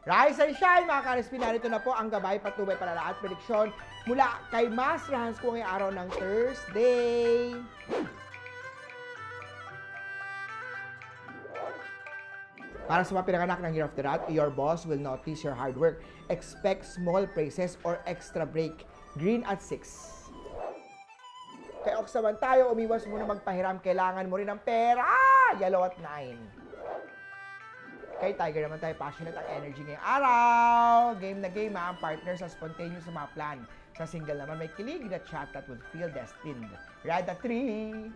Rise and shine mga ka-RSP, narito na po ang gabay, patnubay, palala at prediksyon mula kay Master Hans kung ngayong araw ng Thursday. Para sa mga pinanganak ng Year of the Rat, your boss will notice your hard work. Expect small praises or extra break. Green at 6. Kay Ox naman tayo, umiwas muna magpahiram. Kailangan mo rin ng pera. Yellow at 9. Kay Tiger naman tayo, passionate ang energy ngayong araw. Game na game ang partner sa spontaneous sa mga plan. Sa single naman may kilig na chat that will feel destined. Red at 3.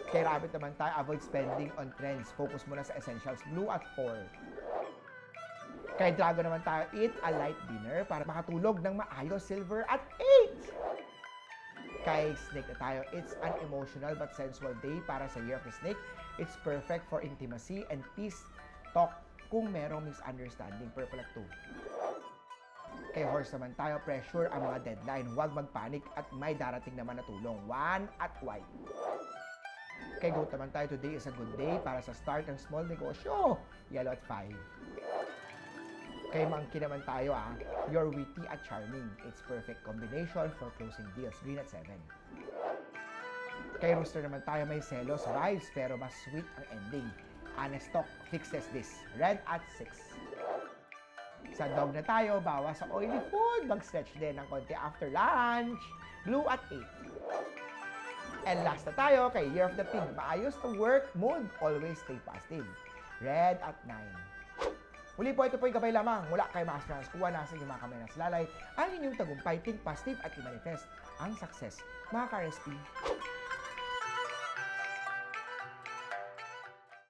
Kay Rabbit naman tayo, avoid spending on trends. Focus muna sa essentials. Blue at 4. Kay Dragon naman tayo, eat a light dinner para makatulog ng maayos. Silver at 8. Kay Snake na tayo, it's an emotional but sensual day para sa Year of the Snake. It's perfect for intimacy and peace talk kung merong misunderstanding. Purple at 2. Kay Horse naman tayo, pressure ang mga deadline. Huwag magpanik at may darating naman na tulong. 1 at white. Kay Goat naman tayo, today is a good day para sa start ng small negosyo. Yellow at 5. Kay Monkey naman tayo, you're witty at charming. It's perfect combination for closing deals. Green at 7. Kay Rooster naman tayo, may selos vibes pero mas sweet ang ending. Honest talk fixes this. Red at 6. Sa dog na tayo, bawas sa oily food. Mag-stretch din ng konti after lunch. Blue at 8. And last na tayo, kay Year of the Pig. Maayos ang work mood. Always stay positive. Red at 9. Muli po, ito po yung gabay lamang mula kay Master Hans. Kuha nasa inyong mga kamay na salalay ang inyong tagumpay, think positive at i-manifest ang success. Mga ka-RSP,